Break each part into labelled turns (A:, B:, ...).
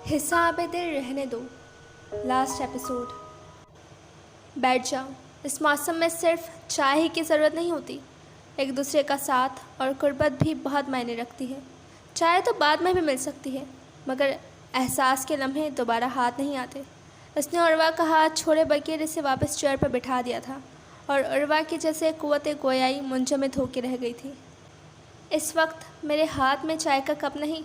A: हिसाब दिल रहने दो। Last episode. बैठ जाओ। इस मौसम में सिर्फ चाय ही की ज़रूरत नहीं होती, एक दूसरे का साथ और कुर्बत भी बहुत मायने रखती है। चाय तो बाद में भी मिल सकती है, मगर एहसास के लम्हे दोबारा हाथ नहीं आते। उसने उर्वा का हाथ छोड़े बगैर इसे वापस चेयर पर बिठा दिया था और उर्वा की जैसे कुव्वत गोयाई मुंजमद होकर रह गई थी। इस वक्त मेरे हाथ में चाय का कप नहीं,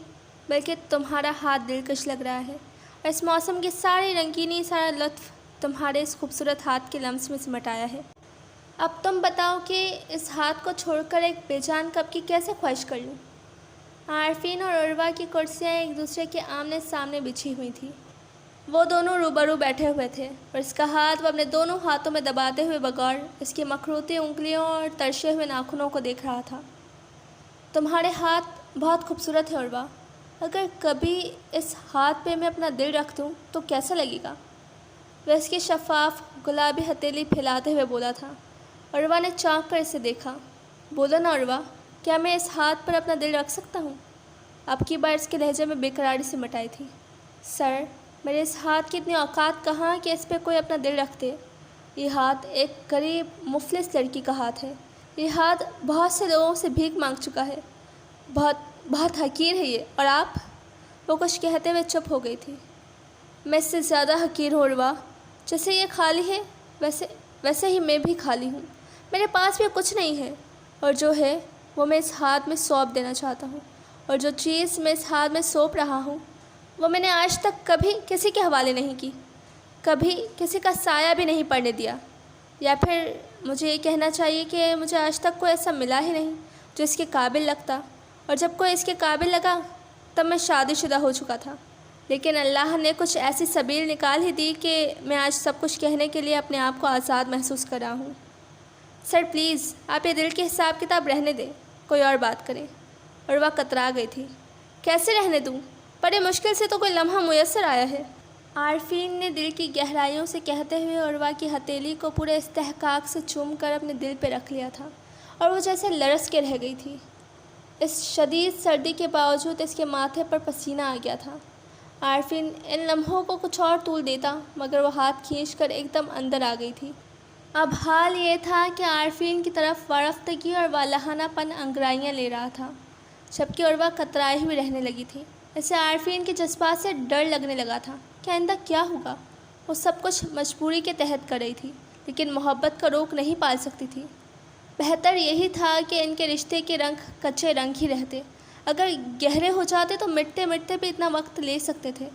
A: बल्कि तुम्हारा हाथ दिलकश लग रहा है, और इस मौसम की सारी रंगीनी, सारा लुत्फ़ तुम्हारे इस खूबसूरत हाथ के लम्स में सिमट आया है। अब तुम बताओ कि इस हाथ को छोड़कर एक बेजान कप की कैसे ख्वाहिश कर लूँ। आरफीन और उर्वा की कुर्सियाँ एक दूसरे के आमने सामने बिछी हुई थी। वो दोनों रूबरू बैठे हुए थे और इसका हाथ वो अपने दोनों हाथों में दबाते हुए बगौर इसकी मखरूती उंगलियों और तरसे हुए नाखूनों को देख रहा था। तुम्हारे हाथ बहुत खूबसूरत है उर्वा, अगर कभी इस हाथ पे मैं अपना दिल रख दूँ तो कैसा लगेगा। वह इसकी शफाफ गुलाबी हथेली फैलाते हुए बोला था। उर्वा ने चाँक कर इसे देखा। बोलो ना उर्वा, क्या मैं इस हाथ पर अपना दिल रख सकता हूँ। अब की बार इसके लहजे में बेकरारी से मटाई थी। सर, मेरे इस हाथ की इतनी औकात कहाँ कि इस पर कोई अपना दिल रखते। ये हाथ एक गरीब मुफलिस लड़की का हाथ है। ये हाथ बहुत से लोगों से भीख मांग चुका है। बहुत बहुत हकीर है ये। और आप? वो कुछ कहते हुए चुप हो गई थी। मैं इससे ज़्यादा हकीर हूँ उर्वा। जैसे ये खाली है वैसे ही मैं भी खाली हूँ। मेरे पास भी कुछ नहीं है, और जो है वो मैं इस हाथ में सौंप देना चाहता हूँ। और जो चीज़ मैं इस हाथ में सौंप रहा हूँ वो मैंने आज तक कभी किसी के हवाले नहीं की, कभी किसी का साया भी नहीं पड़ने दिया। या फिर मुझे ये कहना चाहिए कि मुझे आज तक कोई ऐसा मिला ही नहीं जो इसके काबिल लगता, और जब कोई इसके काबिल लगा तब मैं शादीशुदा हो चुका था। लेकिन अल्लाह ने कुछ ऐसी सबील निकाल ही दी कि मैं आज सब कुछ कहने के लिए अपने आप को आज़ाद महसूस कर रहा हूँ। सर प्लीज़, आप ये दिल के हिसाब किताब रहने दें, कोई और बात करें। और वह कतरा गई थी। कैसे रहने दूँ? बड़े मुश्किल से तो कोई लम्हा मुयस्सर आया है। आरफीन ने दिल की गहराइयों से कहते हुए उर्वा की हथेली को पूरे इस्तेहकाक से चूम कर अपने दिल पर रख लिया था, और वो जैसे लरस के रह गई थी। इस शदीद सर्दी के बावजूद इसके माथे पर पसीना आ गया था। आरफीन इन लम्हों को कुछ और तूल देता, मगर वो हाथ खींचकर एकदम अंदर आ गई थी। अब हाल ये था कि आरफीन की तरफ वारफ्तगी और वालहानापन अंगड़ाइयाँ ले रहा था, जबकि उर्वा कतराई हुई रहने लगी थी। इसे आरफीन के जज्बात से डर लगने लगा था कि आइंदा क्या होगा। वो सब कुछ मजबूरी के तहत कर रही थी, लेकिन मोहब्बत का रोक नहीं पाल सकती थी। बेहतर यही था कि इनके रिश्ते के रंग कच्चे रंग ही रहते। अगर गहरे हो जाते तो मिटते मिटते भी इतना वक्त ले सकते थे,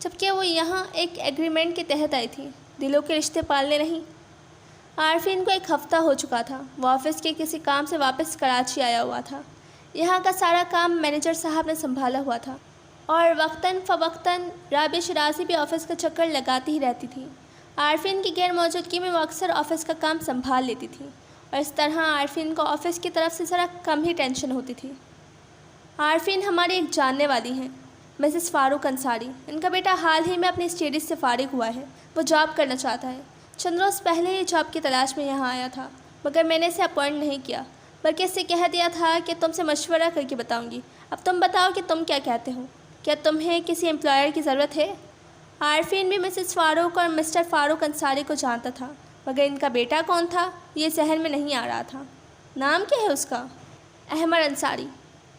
A: जबकि वो यहाँ एक एग्रीमेंट के तहत आई थी, दिलों के रिश्ते पालने नहीं। आरफीन को एक हफ़्ता हो चुका था। वो ऑफिस के किसी काम से वापस कराची आया हुआ था। यहाँ का सारा काम मैनेजर साहब ने संभाला हुआ था, और वक्तन फ़वक्तन राबिया शिराज़ी भी ऑफ़िस का चक्कर लगाती ही रहती थी। आरफीन की गैर मौजूदगी में वो अक्सर ऑफ़िस का काम संभाल लेती थी, और इस तरह आरफीन को ऑफ़िस की तरफ से ज़रा कम ही टेंशन होती थी। आरफीन हमारी एक जानने वाली हैं, मिसेस फ़ारूक अंसारी। इनका बेटा हाल ही में अपनी स्टडीज़ से फ़ारिग हुआ है। वो जॉब करना चाहता है। चंद रोज़ पहले ही जॉब की तलाश में यहाँ आया था, मगर मैंने इसे अपॉइंट नहीं किया, बल्कि इससे कह दिया था कि तुमसे मशवरा करके बताऊँगी। अब तुम बताओ कि तुम क्या कहते हो। क्या तुम्हें किसी एम्प्लॉयर की ज़रूरत है? आरफीन भी मिसेस फ़ारूक और मिस्टर फ़ारूक अंसारी को जानता था, मगर इनका बेटा कौन था ये जहन में नहीं आ रहा था। नाम क्या है उसका? अहमद अंसारी।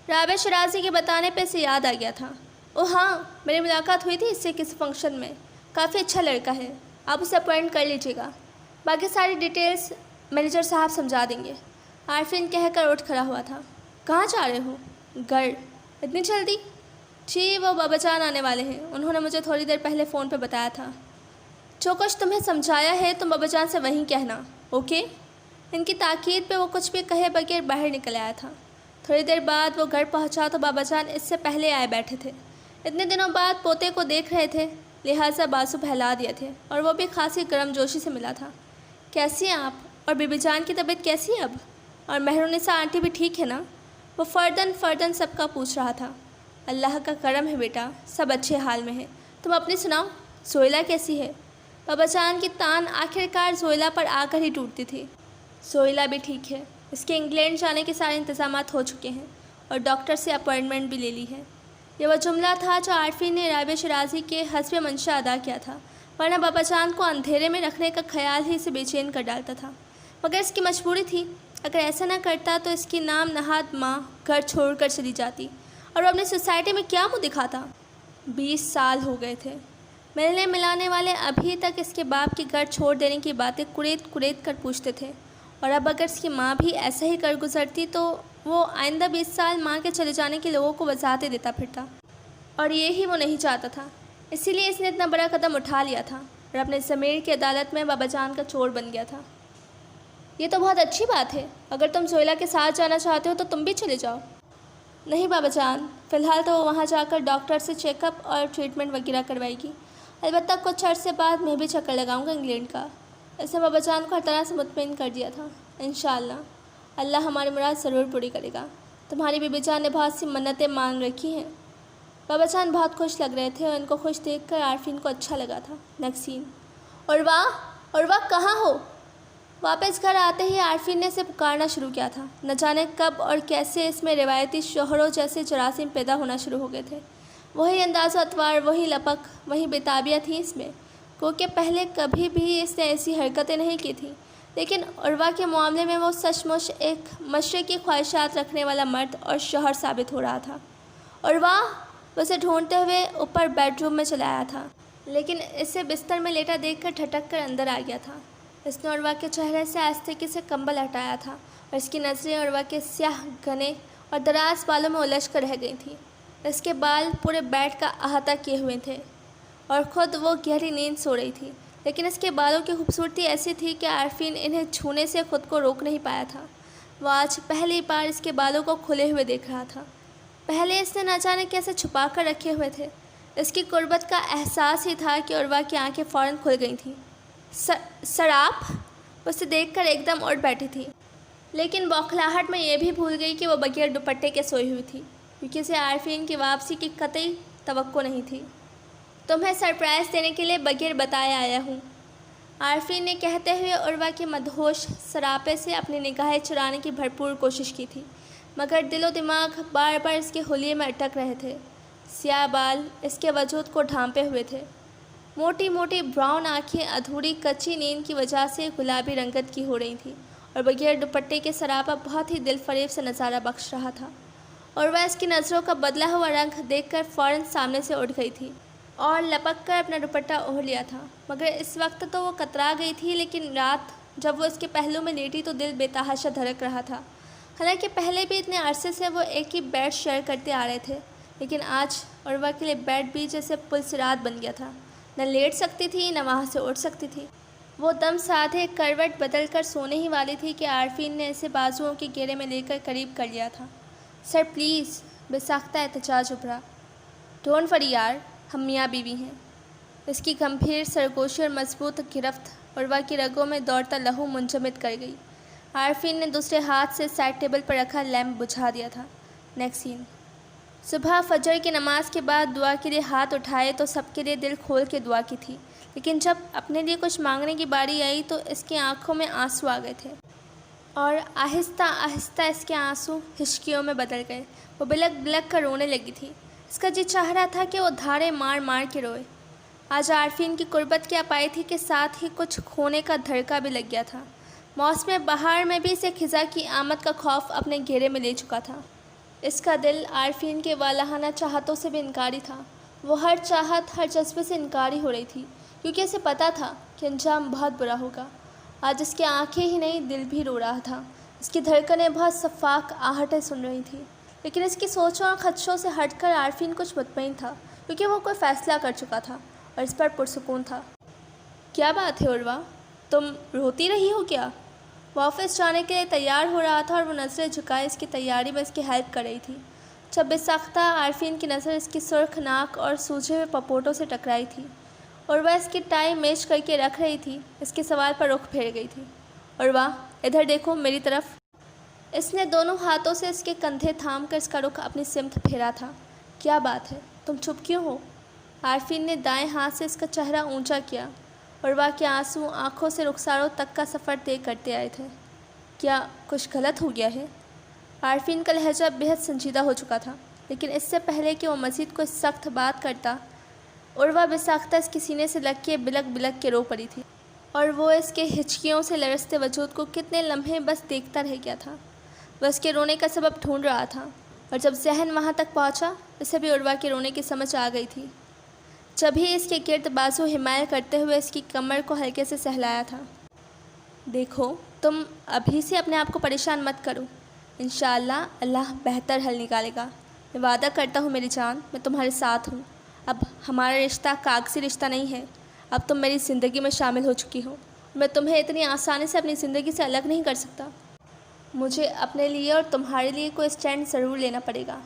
A: राबिया शिराज़ी के बताने पे इसे याद आ गया था। ओह हाँ, मेरी मुलाकात हुई थी इससे किसी फंक्शन में। काफ़ी अच्छा लड़का है, आप उसे अपॉइंट कर लीजिएगा। बाकी सारी डिटेल्स मैनेजर साहब समझा देंगे। आरफीन कहकर उठ खड़ा हुआ था। कहाँ जा रहे हो? घर। इतनी जल्दी? जी, वो बाबाजान आने वाले हैं, उन्होंने मुझे थोड़ी देर पहले फ़ोन पर बताया था। जो कुछ तुम्हें समझाया है तुम बाबाजान से वहीं कहना, ओके? इनकी ताकीद पे वो कुछ भी कहे बगैर बाहर निकल आया था। थोड़ी देर बाद वो घर पहुंचा तो बाबाजान इससे पहले आए बैठे थे। इतने दिनों बाद पोते को देख रहे थे, लिहाजा बाजू फैला दिए थे, और वो भी खासी गर्मजोशी से मिला था। कैसी हैं आप? और बीबी जान की तबीयत कैसी है अब? और मेहरुनिसा आंटी भी ठीक है ना? वो फ़र्दन सबका पूछ रहा था। अल्लाह का करम है बेटा, सब अच्छे हाल में है। तुम अपनी सुनाओ, जोइला कैसी है? बाबाजान की तान आखिरकार जोइला पर आकर ही टूटती थी। जोइला भी ठीक है, इसके इंग्लैंड जाने के सारे इंतजामात हो चुके हैं, और डॉक्टर से अपॉइंटमेंट भी ले ली है। یہ وہ جملہ تھا جو عارفین نے رابعہ شرازی کے حسب منشا ادا کیا تھا، ورنہ بابا جان کو اندھیرے میں رکھنے کا خیال ہی اسے بے چین کر ڈالتا تھا، مگر اس کی مجبوری تھی۔ اگر ایسا نہ کرتا تو اس کی نام نہاد ماں گھر چھوڑ کر چلی جاتی اور وہ اپنی سوسائٹی میں کیا منہ دکھاتا۔ 20 سال ہو گئے تھے، ملنے ملانے والے ابھی تک اس کے باپ کے گھر چھوڑ دینے کی باتیں کریت کر پوچھتے تھے، اور اب اگر اس کی ماں بھی ایسا ہی کر گزرتی تو وہ آئندہ 20 سال ماں کے چلے جانے کے لوگوں کو وضاحتیں دیتا پھرتا، اور یہی وہ نہیں چاہتا تھا۔ اسی لیے اس نے اتنا بڑا قدم اٹھا لیا تھا اور اپنے ضمیر کی عدالت میں بابا جان کا چور بن گیا تھا۔ یہ تو بہت اچھی بات ہے، اگر تم زویلا کے ساتھ جانا چاہتے ہو تو تم بھی چلے جاؤ۔ نہیں بابا جان، فی الحال تو وہ وہاں جا کر ڈاکٹر سے چیک اپ اور ٹریٹمنٹ وغیرہ کروائے گی، البتہ کچھ عرصے بعد میں بھی چکر لگاؤں گا انگلینڈ کا۔ اس نے بابا جان کو ہر طرح سے مطمئن کر دیا تھا۔ انشاءاللہ اللہ ہماری مراد ضرور پوری کرے گا۔ تمہاری بیوی جان نے بہت سی منتیں مانگ رکھی ہیں۔ بابا جان بہت خوش لگ رہے تھے اور ان کو خوش دیکھ کر عارفین کو اچھا لگا تھا۔ نیکسٹ سین۔ عروہ کہاں ہو؟ واپس گھر آتے ہی عارفین نے اسے پکارنا شروع کیا تھا۔ نہ جانے کب اور کیسے اس میں روایتی شوہروں جیسے جراثیم پیدا ہونا شروع ہو گئے تھے۔ وہی انداز و اطوار، وہی لپک، وہی بےتابیاں تھیں اس میں، کیونکہ پہلے کبھی بھی اس نے ایسی حرکتیں نہیں کی تھیں، لیکن عروہ کے معاملے میں وہ سچ مچ ایک مشرقی خواہشات رکھنے والا مرد اور شوہر ثابت ہو رہا تھا۔ عروہ اسے ڈھونڈتے ہوئے اوپر بیڈ روم میں چلا آیا تھا، لیکن اسے بستر میں لیٹا دیکھ کر ٹھٹک کر اندر آ گیا تھا۔ اس نے عروہ کے چہرے سے آہستگی سے کمبل ہٹایا تھا اور اس کی نظریں عروہ کے سیاہ گھنے اور دراز بالوں میں الجھ کر رہ گئی تھیں۔ اس کے بال پورے بیڈ کا احاطہ کیے ہوئے تھے اور خود وہ گہری نیند سو رہی تھی، لیکن اس کے بالوں کی خوبصورتی ایسی تھی کہ عارفین انہیں چھونے سے خود کو روک نہیں پایا تھا۔ وہ آج پہلی بار اس کے بالوں کو کھلے ہوئے دیکھ رہا تھا۔ پہلے اس نے نہ جانے کیسے چھپا کر رکھے ہوئے تھے۔ اس کی قربت کا احساس ہی تھا کہ عروہ کی آنکھیں فوراً کھل گئی تھیں۔ سر آپ؟ اسے دیکھ کر ایک دم اٹھ بیٹھی تھی، لیکن بوکھلاہٹ میں یہ بھی بھول گئی کہ وہ بغیر دوپٹے کے سوئی ہوئی تھی، کیونکہ اسے عارفین کی واپسی کی قطعی توقع نہیں تھی۔ تمہیں سرپرائز دینے کے لیے بغیر بتائے آیا ہوں، عارفین نے کہتے ہوئے عروہ کے مدہوش سراپے سے اپنی نگاہیں چرانے کی بھرپور کوشش کی تھی، مگر دل و دماغ بار بار اس کے حلیے میں اٹک رہے تھے۔ سیاہ بال اس کے وجود کو ڈھانپے ہوئے تھے، موٹی موٹی براؤن آنکھیں ادھوری کچی نیند کی وجہ سے گلابی رنگت کی ہو رہی تھیں، اور بغیر دوپٹے کے سراپا بہت ہی دل فریب سے نظارہ بخش رہا تھا۔ اور وہ اس کی نظروں کا بدلا ہوا رنگ دیکھ کر فوراً سامنے سے اٹھ گئی تھی اور لپک کر اپنا دوپٹہ اوڑھ لیا تھا، مگر اس وقت تو وہ کترا گئی تھی، لیکن رات جب وہ اس کے پہلو میں لیٹی تو دل بے تحاشا دھڑک رہا تھا۔ حالانکہ پہلے بھی اتنے عرصے سے وہ ایک ہی بیڈ شیئر کرتے آ رہے تھے، لیکن آج عروہ کے لیے بیڈ بھی جیسے پل صراط بن گیا تھا۔ نہ لیٹ سکتی تھی نہ وہاں سے اٹھ سکتی تھی۔ وہ دم سادھے کروٹ بدل کر سونے ہی والی تھی کہ عارفین نے اسے بازوؤں کے گھیرے میں لے کر قریب کر لیا تھا۔ سر پلیز، بے ساختہ احتجاج ابھرا۔ ڈونٹ وری یار، ہم میاں بیوی ہیں۔ اس کی گمبھیر سرگوشی اور مضبوط گرفت عروہ کی رگوں میں دوڑتا لہو منجمد کر گئی۔ عارفین نے دوسرے ہاتھ سے سائڈ ٹیبل پر رکھا لیمپ بجھا دیا تھا۔ نیکسٹ سین۔ صبح فجر کی نماز کے بعد دعا کے لیے ہاتھ اٹھائے تو سب کے لیے دل کھول کے دعا کی تھی، لیکن جب اپنے لیے کچھ مانگنے کی باری آئی تو اس کی آنکھوں میں آنسو آ گئے تھے، اور آہستہ آہستہ اس کے آنسو ہچکیوں میں بدل گئے۔ وہ بلک بلک کر رونے لگی تھی۔ اس کا جی چاہ رہا تھا کہ وہ دھاڑے مار مار کے روئے۔ آج عارفین کی قربت کیا پائی تھی کہ ساتھ ہی کچھ کھونے کا دھڑکا بھی لگ گیا تھا۔ موسم بہار میں بھی اسے خزاں کی آمد کا خوف اپنے گھیرے میں لے چکا تھا۔ اس کا دل عارفین کے والہانہ چاہتوں سے بھی انکاری تھا۔ وہ ہر چاہت، ہر جذبے سے انکاری ہو رہی تھی، کیونکہ اسے پتہ تھا کہ انجام بہت برا ہوگا۔ آج اس کی آنکھیں ہی نہیں، دل بھی رو رہا تھا۔ اس کی دھڑکنیں بہت شفاف آہٹیں سن رہی تھیں، لیکن اس کی سوچوں اور خدشوں سے ہٹ کر عارفین کچھ مطمئن تھا، کیونکہ وہ کوئی فیصلہ کر چکا تھا اور اس پر پرسکون تھا۔ کیا بات ہے عروہ، تم روتی رہی ہو کیا؟ وہ آفس جانے کے لیے تیار ہو رہا تھا اور وہ نظریں جھکائے اس کی تیاری میں اس کی ہیلپ کر رہی تھی، جب بے ساختہ عارفین کی نظر اس کی سرخ ناک اور سوجے ہوئے پپوٹوں سے ٹکرائی تھی، اور وہ اس کی ٹائی میچ کر کے رکھ رہی تھی۔ اس کے سوال پر رخ پھیر گئی تھی۔ عروہ ادھر دیکھو میری طرف۔ اس نے دونوں ہاتھوں سے اس کے کندھے تھام کر اس کا رخ اپنی سمت پھیرا تھا۔ کیا بات ہے، تم چپ کیوں ہو؟ عارفین نے دائیں ہاتھ سے اس کا چہرہ اونچا کیا۔ عروہ کے آنسو آنکھوں سے رخساروں تک کا سفر طے کرتے آئے تھے۔ کیا کچھ غلط ہو گیا ہے؟ عارفین کا لہجہ بے حد سنجیدہ ہو چکا تھا۔ لیکن اس سے پہلے کہ وہ مزید کوئی سخت بات کرتا، عروہ بساختہ اس کے سینے سے لگ کے بلک بلک کے رو پڑی تھی، اور وہ اس کے ہچکیوں سے لرزتے وجود کو کتنے لمحے بس دیکھتا رہ گیا تھا۔ وہ اس کے رونے کا سبب ڈھونڈ رہا تھا، اور جب ذہن وہاں تک پہنچا، اسے بھی عروہ کے رونے کی سمجھ آ گئی تھی۔ جب ہی اس کے گرد بازو حمایل کرتے ہوئے اس کی کمر کو ہلکے سے سہلایا تھا۔ دیکھو، تم ابھی سے اپنے آپ کو پریشان مت کرو، انشاءاللہ اللہ بہتر حل نکالے گا۔ میں وعدہ کرتا ہوں میری جان، میں تمہارے ساتھ ہوں۔ اب ہمارا رشتہ کاغذی رشتہ نہیں ہے، اب تم میری زندگی میں شامل ہو چکی ہو۔ میں تمہیں اتنی آسانی سے اپنی زندگی سے الگ نہیں کر سکتا۔ مجھے اپنے لیے اور تمہارے لیے کوئی اسٹینڈ ضرور لینا پڑے گا،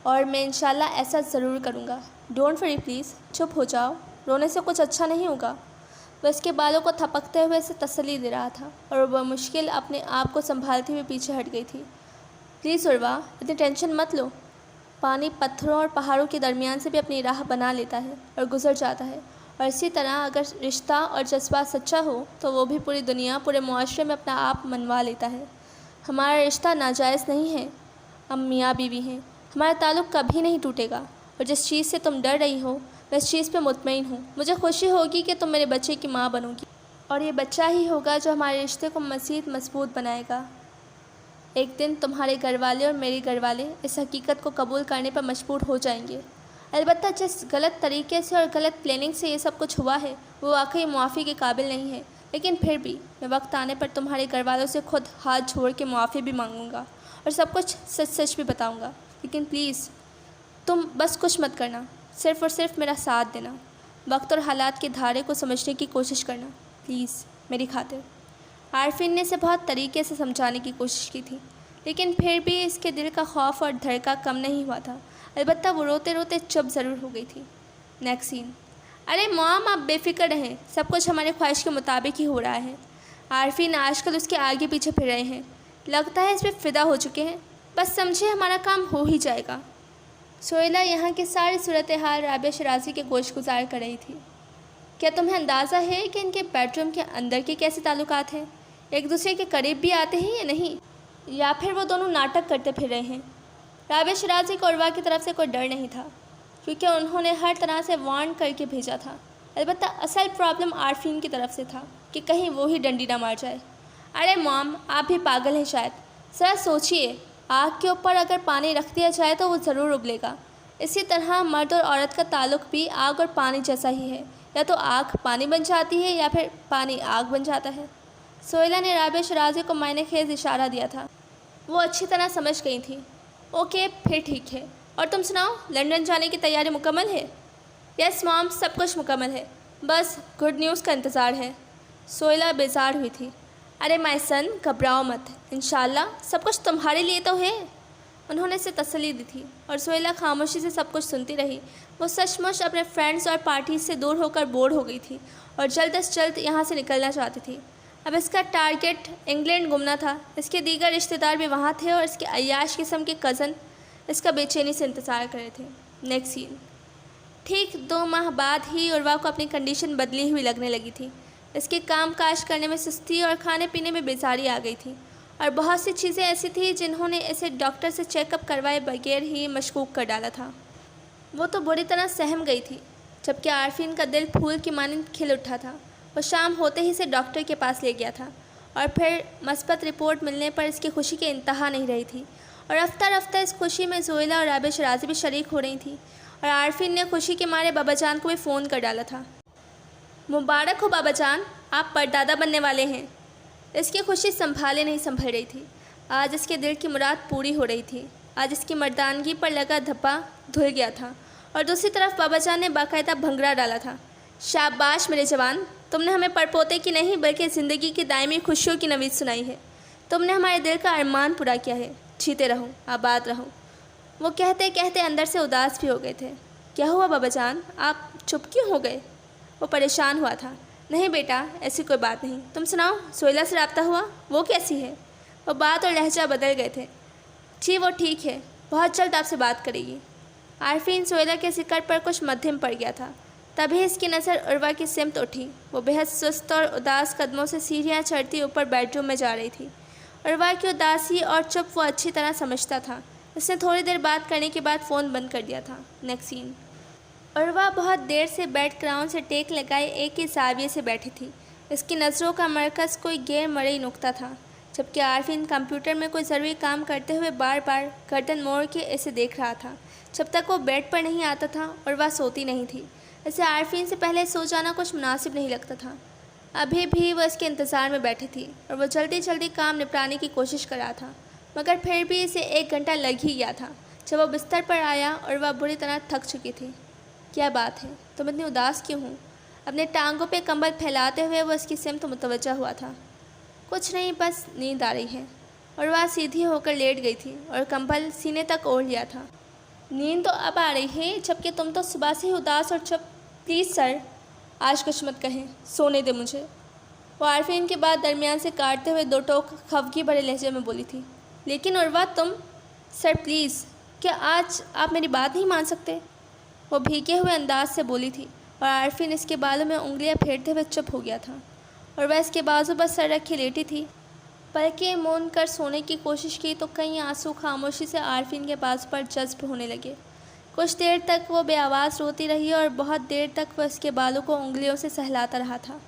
A: اور میں انشاءاللہ ایسا ضرور کروں گا۔ ڈونٹ وری پلیز، چپ ہو جاؤ، رونے سے کچھ اچھا نہیں ہوگا۔ وہ اس کے بالوں کو تھپکتے ہوئے اسے تسلی دے رہا تھا، اور وہ مشکل اپنے آپ کو سنبھالتے ہوئے پیچھے ہٹ گئی تھی۔ پلیز عروہ، اتنی ٹینشن مت لو۔ پانی پتھروں اور پہاڑوں کے درمیان سے بھی اپنی راہ بنا لیتا ہے اور گزر جاتا ہے، اور اسی طرح اگر رشتہ اور جذبہ سچا ہو تو وہ بھی پوری دنیا، پورے معاشرے میں اپنا آپ منوا لیتا ہے۔ ہمارا رشتہ ناجائز نہیں ہے، ہم میاں بیوی ہیں، ہمارا تعلق کبھی نہیں ٹوٹے گا، اور جس چیز سے تم ڈر رہی ہو میں اس چیز پہ مطمئن ہوں۔ مجھے خوشی ہوگی کہ تم میرے بچے کی ماں بنو گی، اور یہ بچہ ہی ہوگا جو ہمارے رشتے کو مزید مضبوط بنائے گا۔ ایک دن تمہارے گھر والے اور میرے گھر والے اس حقیقت کو قبول کرنے پر مجبور ہو جائیں گے۔ البتہ جس غلط طریقے سے اور غلط پلاننگ سے یہ سب کچھ ہوا ہے وہ واقعی معافی کے قابل نہیں ہے، لیکن پھر بھی میں وقت آنے پر تمہارے گھر والوں سے خود ہاتھ جوڑ کے معافی بھی مانگوں گا، اور سب کچھ سچ سچ بھی بتاؤں گا۔ لیکن پلیز تم بس کچھ مت کرنا، صرف اور صرف میرا ساتھ دینا، وقت اور حالات کے دھارے کو سمجھنے کی کوشش کرنا، پلیز میری خاطر۔ عارفین نے اسے بہت طریقے سے سمجھانے کی کوشش کی تھی، لیکن پھر بھی اس کے دل کا خوف اور دھڑکا کم نہیں ہوا تھا۔ البتہ وہ روتے روتے چپ ضرور ہو گئی تھی۔ نیکسٹ سین۔ ارے مام، آپ بے فکر رہیں، سب کچھ ہمارے خواہش کے مطابق ہی ہو رہا ہے۔ عارفین آج کل اس کے آگے پیچھے پھر رہے ہیں، لگتا ہے اس پہ فدا ہو چکے ہیں۔ بس سمجھے ہمارا کام ہو ہی جائے گا۔ سہیلہ یہاں کی ساری صورتحال رابعہ شرازی کے گوش گزار کر رہی تھی۔ کیا تمہیں اندازہ ہے کہ ان کے بیڈ روم کے اندر کے کیسے تعلقات ہیں؟ ایک دوسرے کے قریب بھی آتے ہیں یا نہیں؟ یا پھر وہ دونوں ناٹک کرتے پھر رہے ہیں؟ رابعہ شرازی کو عروہ کی طرف سے کوئی ڈر نہیں تھا، کیونکہ انہوں نے ہر طرح سے وارن کر کے بھیجا تھا۔ البتہ اصل پرابلم عارفین کی طرف سے تھا کہ کہیں وہ ہی ڈنڈی نہ مار جائے۔ ارے مام، آپ بھی پاگل ہیں شاید، ذرا سوچئے، آگ کے اوپر اگر پانی رکھ دیا جائے تو وہ ضرور ابلے گا۔ اسی طرح مرد اور عورت کا تعلق بھی آگ اور پانی جیسا ہی ہے، یا تو آگ پانی بن جاتی ہے یا پھر پانی آگ بن جاتا ہے۔ سہیلہ نے رابعہ شرازی کو معنی خیز اشارہ دیا تھا۔ وہ اچھی طرح سمجھ گئی تھی۔ اوکے، پھر ٹھیک ہے، اور تم سناؤ، لندن جانے کی تیاری مکمل ہے؟ یس مام، سب کچھ مکمل ہے، بس گڈ نیوز کا انتظار ہے۔ سہیلہ بیزار ہوئی تھی۔ ارے مائی سن، گھبراؤ مت، انشاءاللہ سب کچھ تمہارے لیے تو ہے۔ انہوں نے اسے تسلی دی تھی، اور سہیلہ خاموشی سے سب کچھ سنتی رہی۔ وہ سچ مچ اپنے فرینڈز اور پارٹیز سے دور ہو کر بور ہو گئی تھی، اور جلد از جلد یہاں سے نکلنا چاہتی تھی۔ اب اس کا ٹارگٹ انگلینڈ گمنا تھا، اس کے دیگر رشتہ دار بھی وہاں تھے، اور اس کے عیاش قسم کے کزن اس کا بے چینی سے انتظار کر رہے تھے۔ نیکسٹ سین۔ ٹھیک 2 ماہ بعد ہی عروہ کو اپنی کنڈیشن بدلی ہوئی لگنے لگی تھی۔ اس کے کام کاج کرنے میں سستی اور کھانے پینے میں بیزاری آ گئی تھی، اور بہت سی چیزیں ایسی تھیں جنہوں نے اسے ڈاکٹر سے چیک اپ کروائے بغیر ہی مشکوک کر ڈالا تھا۔ وہ تو بری طرح سہم گئی تھی، جبکہ عارفین کا دل پھول کی مانند کھل اٹھا تھا۔ وہ شام ہوتے ہی اسے ڈاکٹر کے پاس لے گیا تھا، اور پھر مثبت رپورٹ ملنے پر اس کی خوشی کی انتہا نہیں رہی تھی، اور رفتہ رفتہ اس خوشی میں سہیلہ اور رابعہ شرازی بھی شریک ہو رہی تھیں، اور عارفین نے خوشی کے مارے بابا جان کو بھی فون کر ڈالا تھا۔ مبارک ہو بابا جان، آپ پردادا بننے والے ہیں۔ اس کی خوشی سنبھالے نہیں سنبھل رہی تھی۔ آج اس کے دل کی مراد پوری ہو رہی تھی۔ آج اس کی مردانگی پر لگا دھبا دھل گیا تھا، اور دوسری طرف بابا جان نے باقاعدہ بھنگڑا ڈالا تھا۔ شاباش میرے جوان، تم نے ہمیں پڑپوتے کی نہیں بلکہ زندگی کی دائمی خوشیوں کی نوید سنائی ہے۔ تم نے ہمارے دل کا ارمان پورا کیا ہے۔ جیتے رہو، آباد رہو۔ وہ کہتے کہتے اندر سے اداس بھی ہو گئے تھے۔ کیا ہوا بابا جان، آپ چپ کیوں ہو گئے؟ وہ پریشان ہوا تھا۔ نہیں بیٹا، ایسی کوئی بات نہیں، تم سناؤ، سہیلہ سے رابطہ ہوا؟ وہ کیسی ہے؟ وہ بات اور لہجہ بدل گئے تھے۔ جی وہ ٹھیک ہے، بہت جلد آپ سے بات کرے گی۔ عارفین سہیلہ کے ذکر پر کچھ مدھم پڑ گیا تھا، تبھی اس کی نظر عروہ کی سمت اٹھی۔ وہ بہت سست اور اداس قدموں سے سیڑھیاں چڑھتی اوپر بیڈ روم میں جا رہی تھی۔ عروہ کی اداسی اور چپ وہ اچھی طرح سمجھتا تھا، उसने थोड़ी देर बात करने के बाद फ़ोन बंद कर दिया था। Next scene. उर्वा बहुत देर से बेड क्राउन से टेक लगाए एक ही जाविये से बैठी थी। इसकी नज़रों का मरकज़ कोई गैर मरई नुक्ता था, जबकि आरफीन कंप्यूटर में कोई ज़रूरी काम करते हुए बार बार गर्दन मोड़ के इसे देख रहा था। जब तक वो बेड पर नहीं आता था उर्वा सोती नहीं थी। इसे आरफीन से पहले सो जाना कुछ मुनासिब नहीं लगता था। अभी भी वह इसके इंतज़ार में बैठी थी और वह जल्दी जल्दी काम निपटाने की कोशिश कर रहा था, मगर फिर भी इसे 1 घंटा लग ही गया था। जब वह बिस्तर पर आया और वह बुरी तरह थक चुकी थी। क्या बात है, तुम इतनी उदास क्यों हो? अपने टांगों पे कंबल फैलाते हुए वह उसकी सिमत मुतवज्जा हुआ था। कुछ नहीं, बस नींद आ रही है। और वह सीधी होकर लेट गई थी और कंबल सीने तक ओढ़ लिया था। नींद तो अब आ रही है, जबकि तुम तो सुबह से ही उदास और चुप। प्लीज़ सर, आज कुछ मत कहें, सोने दे मुझे। वो आरफीन के बाद दरमियान से काटते हुए 2 टोक खफगी भरे लहजे में बोली थी। लेकिन उर्वा तुम। सर प्लीज़, क्या आज आप मेरी बात नहीं मान सकते? वो भीगे हुए अंदाज से बोली थी और आरफीन इसके बालों में उंगलियां फेरते हुए चुप हो गया था और वह इसके बाजू पर सर रखे लेटी थी। पलकें मूंद कर सोने की कोशिश की तो कई आंसू खामोशी से आरफीन के बाजू पर जज्ब होने लगे। कुछ देर तक वो बेआवाज़ रोती रही और बहुत देर तक वह इसके बालों को उंगलियों से सहलाता रहा था।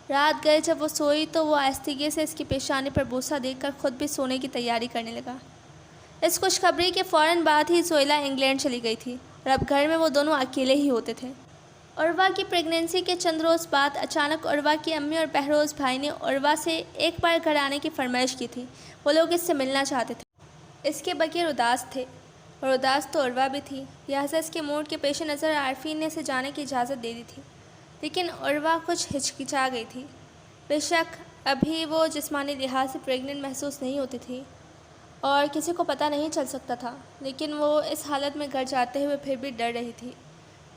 A: रात गए जब वो सोई तो वो आस्तीगे से इसकी पेशानी पर बोसा देकर खुद भी सोने की तैयारी करने लगा। इस खुशखबरी के फ़ौरन बाद ही जोइला इंग्लैंड चली गई थी और अब घर में वो दोनों अकेले ही होते थे। उर्वा की प्रेगनेंसी के चंद रोज़ बाद अचानक उर्वा की अम्मी और बहरोज़ भाई ने उर्वा से एक बार घर आने की फरमाइश की थी। वो लोग इससे मिलना चाहते थे। इसके बगैर उदास थे और उदास तो उर्वा भी थी। लिहाजा इसके मूड के पेश नज़र आरफीन ने इसे जाने की इजाज़त दे दी थी, लेकिन उर्वा कुछ हिचकिचा गई थी। बेशक अभी वो जिस्मानी लिहाज से प्रेग्नेंट महसूस नहीं होती थी और किसी को पता नहीं चल सकता था, लेकिन वो इस हालत में घर जाते हुए फिर भी डर रही थी।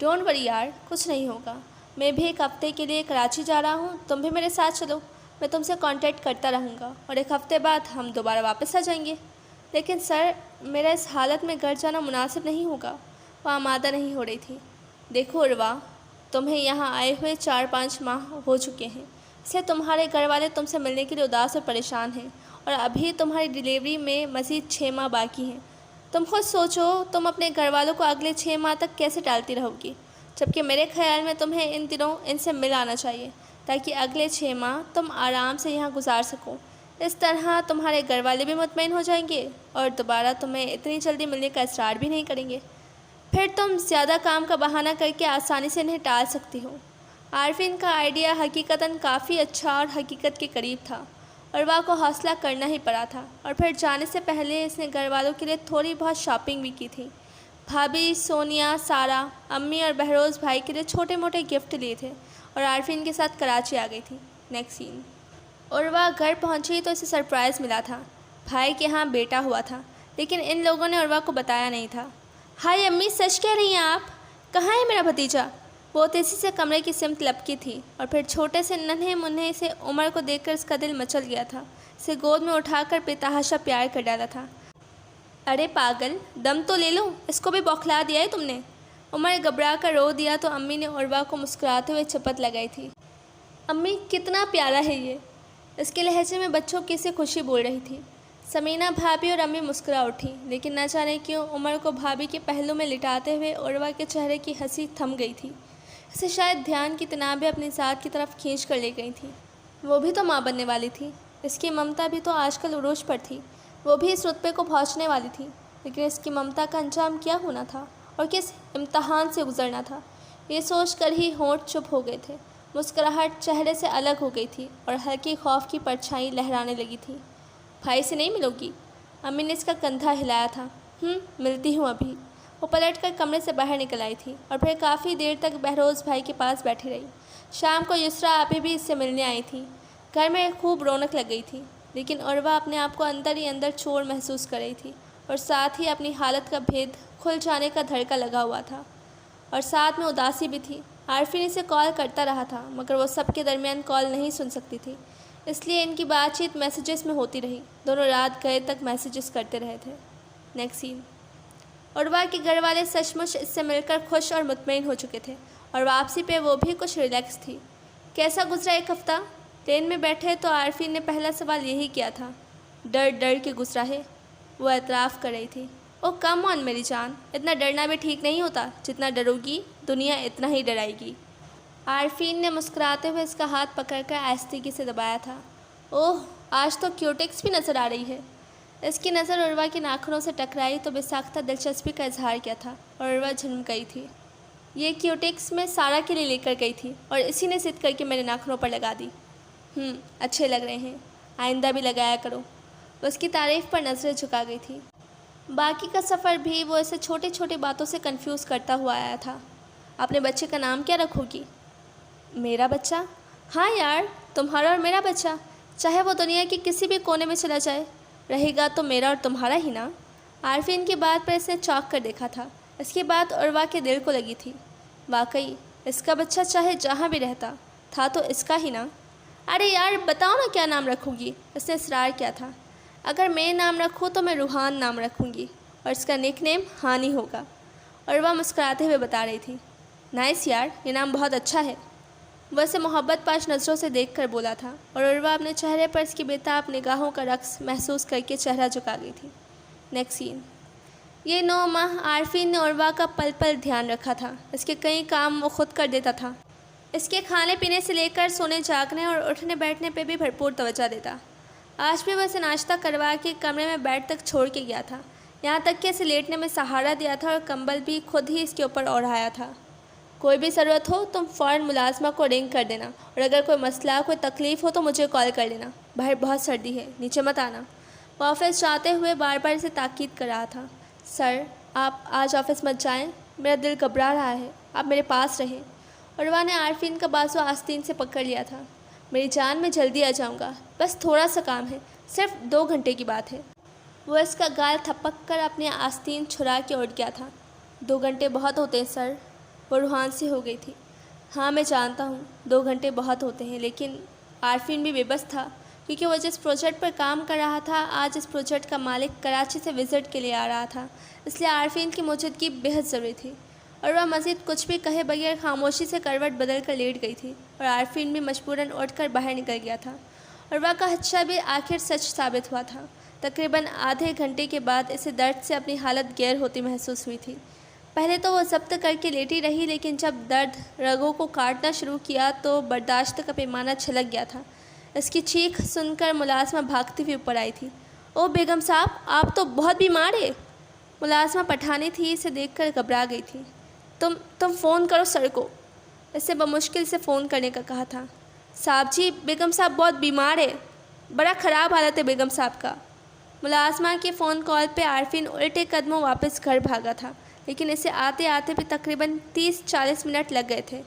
A: डोंट वरी यार, कुछ नहीं होगा। मैं भी 1 हफ़्ते के लिए कराची जा रहा हूँ, तुम भी मेरे साथ चलो। मैं तुमसे कांटेक्ट करता रहूँगा और 1 हफ़्ते बाद हम दोबारा वापस आ जाएंगे। लेकिन सर, मेरा इस हालत में घर जाना मुनासिब नहीं होगा। वह आमादा नहीं हो रही थी। देखो उर्वा, तुम्हें यहाँ आए हुए 4-5 माह हो चुके हैं, इसलिए तुम्हारे घर वाले तुमसे मिलने के लिए उदास और परेशान हैं और अभी तुम्हारी डिलीवरी में मज़ीद 6 माह बाकी हैं। तुम खुद सोचो, तुम अपने घर वालों को अगले 6 माह तक कैसे टालती रहोगी, जबकि मेरे ख्याल में तुम्हें इन दिनों इनसे मिल आना चाहिए ताकि अगले 6 माह तुम आराम से यहाँ गुजार सको। इस तरह तुम्हारे घर वाले भी मुतमईन हो जाएंगे और दोबारा तुम्हें इतनी जल्दी मिलने का इसरार भी नहीं करेंगे। फिर तुम ज़्यादा काम का बहाना करके आसानी से इन्हें टाल सकती हो। आरफीन का आइडिया हकीकतन काफ़ी अच्छा और हकीकत के करीब था। उर्वा को हौसला करना ही पड़ा था और फिर जाने से पहले इसने घर वालों के लिए थोड़ी बहुत शॉपिंग भी की थी। भाभी सोनिया, सारा, अम्मी और बहरोज़ भाई के लिए छोटे मोटे गिफ्ट लिए थे और आरफीन के साथ कराची आ गई थी। Next scene. उर्वा घर पहुंची तो इसे सरप्राइज़ मिला था। भाई के यहाँ बेटा हुआ था, लेकिन इन लोगों ने उर्वा को बताया नहीं था। हाय अम्मी, सच कह रही हैं आप? कहाँ है मेरा भतीजा? वो तेज़ी से कमरे की सिमत लपकी थी और फिर छोटे से नन्हे मुन्ने से उमर को देखकर इसका दिल मचल गया था। इसे गोद में उठाकर बेतहाशा प्यार कर डाला था। अरे पागल, दम तो ले लो, इसको भी बौखला दिया है तुमने। उमर घबरा कर रो दिया तो अम्मी ने उर्वा को मुस्कुराते हुए चपत लगाई थी। अम्मी, कितना प्यारा है ये। इसके लहजे में बच्चों की सी खुशी बोल रही थी। समीना भाभी और अम्मी मुस्कुरा उठी, लेकिन न जाने क्यों उमर को भाभी के पहलू में लिटाते हुए उर्वा के चेहरे की हंसी थम गई थी। इसे शायद ध्यान की तनाबें अपनी ज़ात की तरफ खींच कर ले गई थी। वो भी तो माँ बनने वाली थी। इसकी ममता भी तो आजकल उरूज पर थी। वो भी इस रुतबे को पहुँचने वाली थी, लेकिन इसकी ममता का अंजाम क्या होना था और किस इम्तहान से गुजरना था, ये सोच कर ही होंठ चुप हो गए थे। मुस्कुराहट चेहरे से अलग हो गई थी और हल्की खौफ की परछाई लहराने लगी थी। भाई से नहीं मिलोगी? अम्मी ने इसका कंधा हिलाया था। मिलती हूँ अभी। वो पलट कर कमरे से बाहर निकल आई थी और फिर काफ़ी देर तक बहरोज़ भाई के पास बैठी रही। शाम को युसरा आपी भी इससे मिलने आई थी। घर में खूब रौनक लग गई थी, लेकिन उर्वा अपने आप को अंदर ही अंदर चोर महसूस कर रही थी और साथ ही अपनी हालत का भेद खुल जाने का धड़का लगा हुआ था और साथ में उदासी भी थी। आरफीन इसे कॉल करता रहा था, मगर वो सबके दरमियान कॉल नहीं सुन सकती थी, इसलिए इनकी बातचीत मैसेजेस में होती रही। दोनों रात गए तक मैसेजेस करते रहे थे। Next scene. उर्वा के घर वाले सचमुच इससे मिलकर खुश और मुतमईन हो चुके थे और वापसी पे वो भी कुछ रिलैक्स थी। कैसा गुजरा 1 हफ़्ता? ट्रेन में बैठे तो आरफीन ने पहला सवाल यही किया था। डर डर के गुजरा है, वो एतराफ़ कर रही थी। ओ कम ऑन मेरी जान, इतना डरना भी ठीक नहीं होता। जितना डरोगी दुनिया इतना ही डराएगी। आरफीन ने मुस्कुराते हुए इसका हाथ पकड़कर आहिस्तेगी से दबाया था। ओह, आज तो क्यूटेक्स भी नज़र आ रही है। इसकी नज़र उर्वा की नाखूनों से टकराई तो बेसाख्ता दिलचस्पी का इजहार किया था और उर्वा झुम गई थी। ये क्यूटेक्स मैं सारा के लिए लेकर गई थी और इसी ने सिद्ध करके मेरे नाखूनों पर लगा दी। अच्छे लग रहे हैं, आइंदा भी लगाया करो। उसकी तारीफ़ पर नज़रें झुका गई थी। बाकी का सफ़र भी वो ऐसे छोटे छोटे बातों से कंफ्यूज करता हुआ आया था। अपने बच्चे का नाम क्या रखोगी? मेरा बच्चा? हाँ यार, तुम्हारा और मेरा बच्चा, चाहे वो दुनिया के किसी भी कोने में चला जाए, रहेगा तो मेरा और तुम्हारा ही ना। आरफीन की बात पर इसने चौंक कर देखा था। इसकी बात उर्वा के दिल को लगी थी। वाकई इसका बच्चा चाहे जहाँ भी रहता था तो इसका ही ना। अरे यार बताओ ना क्या नाम रखूँगी, इसने इसरार किया था। अगर मैं नाम रखूँ तो मैं रूहान नाम रखूँगी और इसका निक नेम हानी होगा। उर्वा मुस्कुराते हुए बता रही थी। नाइस यार, ये नाम बहुत अच्छा है। वह इसे मोहब्बत पाश नज़रों से देखकर बोला था और उर्वा अपने चेहरे पर इसकी बेताब निगाहों का रक्स महसूस करके चेहरा झुका गई थी। Next scene. ये 9 माह आरफीन ने उर्वा का पल पल ध्यान रखा था। इसके कई काम वो खुद कर देता था। इसके खाने पीने से लेकर सोने जागने और उठने बैठने पे भी भरपूर तवज्जो देता। आज भी वह इसे नाश्ता करवा के कमरे में बेड तक छोड़ के गया था। यहाँ तक कि इसे लेटने में सहारा दिया था और कंबल भी खुद ही इसके ऊपर ओढ़ाया था। कोई भी ज़रूरत हो तुम फ़ौरन मुलाजमा को रिंग कर देना और अगर कोई मसला कोई तकलीफ़ हो तो मुझे कॉल कर लेना। बाहर बहुत सर्दी है, नीचे मत आना। वो ऑफिस जाते हुए बार बार इसे ताकीद कर रहा था। सर आप आज ऑफिस मत जाएं, मेरा दिल घबरा रहा है, आप मेरे पास रहें। उर्वा ने आरफीन का बाजू आस्तीन से पकड़ लिया था। मेरी जान, मैं जल्दी आ जाऊंगा, बस थोड़ा सा काम है, सिर्फ 2 घंटे की बात है। वो इसका गाल थपक कर अपनी आस्तीन छुरा के उठ गया था। 2 घंटे बहुत होते हैं सर। वो रूहान सी हो गई थी। हाँ मैं जानता हूँ 2 घंटे बहुत होते हैं, लेकिन आरफीन भी बेबस था क्योंकि वो जिस प्रोजेक्ट पर काम कर रहा था आज इस प्रोजेक्ट का मालिक कराची से विज़िट के लिए आ रहा था, इसलिए आरफीन की मौजूदगी बेहद ज़रूरी थी। और वह मज़ीद कुछ भी कहे बगैर खामोशी से करवट बदल कर लेट गई थी और आरफीन भी मजबूरन उठकर बाहर निकल गया था। और वह का खदशा भी आखिर सच साबित हुआ था। तकरीबन आधे घंटे के बाद इसे दर्द से अपनी हालत गैर होती महसूस हुई थी। पहले तो वो ज़ब्त करके लेटी रही, लेकिन जब दर्द रगों को काटना शुरू किया तो बर्दाश्त का पैमाना छलक गया था। इसकी चीख सुनकर मुलाजमा भागती हुई ऊपर आई थी। ओ बेगम साहब, आप तो बहुत बीमार है। मुलाजमा पठानी थी, इसे देखकर घबरा गई थी। तुम फ़ोन करो सर को, इससे बमुश्किल से फ़ोन करने का कहा था। साहब जी, बेगम साहब बहुत बीमार है, बड़ा ख़राब हालत है बेगम साहब का। मुलाजमा के फ़ोन कॉल पे आरफीन उल्टे कदमों वापस घर भागा था, लेकिन इसे आते आते भी तकरीबन 30-40 मिनट लग गए थे।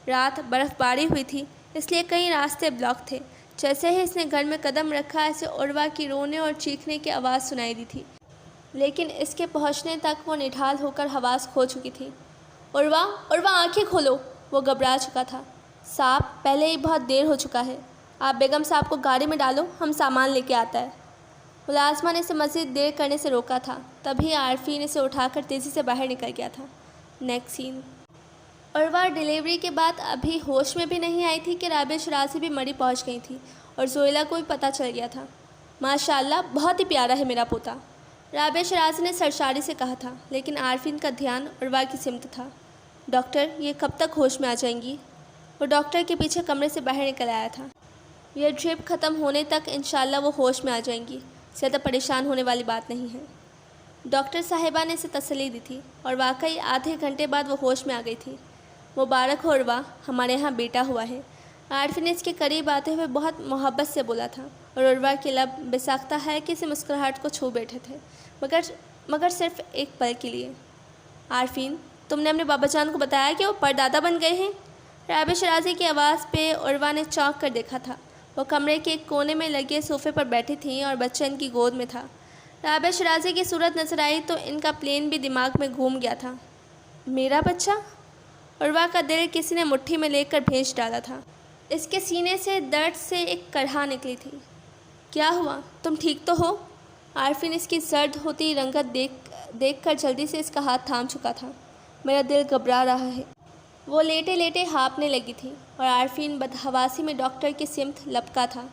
A: रात बर्फ़बारी हुई थी, इसलिए कई रास्ते ब्लॉक थे। जैसे ही इसने घर में कदम रखा, इसे उर्वा की रोने और चीखने की आवाज़ सुनाई दी थी, लेकिन इसके पहुंचने तक वो निढाल होकर हवास खो चुकी थी। उर्वा, उर्वा आंखें खोलो, वो घबरा चुका था। साहब, पहले ही बहुत देर हो चुका है, आप बेगम साहब को गाड़ी में डालो, हम सामान लेके आता है। मुलाजमा ने इसे मज़ीद देर करने से रोका था, तभी आरफीन इसे उठाकर तेज़ी से बाहर निकल गया था। Next scene. उर्वा डिलीवरी के बाद अभी होश में भी नहीं आई थी कि राबिया शराजी भी मरी पहुंच गई थी और जोइला को भी पता चल गया था। माशाल्लाह, बहुत ही प्यारा है मेरा पोता, राबिया शराजी ने सरशारी से कहा था, लेकिन आरफीन का ध्यान उर्वा की सिमत था। डॉक्टर, ये कब तक होश में आ जाएंगी? वो डॉक्टर के पीछे कमरे से बाहर निकल आया था। यह ड्रिप ख़त्म होने तक इंशाल्लाह वो होश में आ जाएंगी, ज़्यादा परेशान होने वाली बात नहीं है। डॉक्टर साहिबा ने इसे तसल्ली दी थी और वाकई आधे घंटे बाद वो होश में आ गई थी। मुबारक हो उर्वा, हमारे यहाँ बेटा हुआ है। आरफीन ने इसके करीब आते हुए बहुत मोहब्बत से बोला था और उर्वा के लब बेसाख्ता है कि इसे मुस्कुराहट को छू बैठे थे, मगर सिर्फ एक पल के लिए। आरफीन, तुमने अपने बाबा जान को बताया कि वो परदादा बन गए हैं? राबिया शराजी की आवाज़ पे उर्वा ने चौंक कर देखा था। वो कमरे के एक कोने में लगे सोफ़े पर बैठी थीं और बच्चा इनकी गोद में था। राबिया शराजी की सूरत नजर आई तो इनका प्लेन भी दिमाग में घूम गया था। मेरा बच्चा? उर्वा का दिल किसी ने मुट्ठी में लेकर भेज डाला था। इसके सीने से दर्द से एक करहा निकली थी। क्या हुआ, तुम ठीक तो हो? आरफीन इसकी सर्द होती रंगत देख कर जल्दी से इसका हाथ थाम चुका था। मेरा दिल घबरा रहा है। वो लेटे लेटे हाँफने लगी थी और आरफीन बदहवासी में डॉक्टर की सिमत लपका था।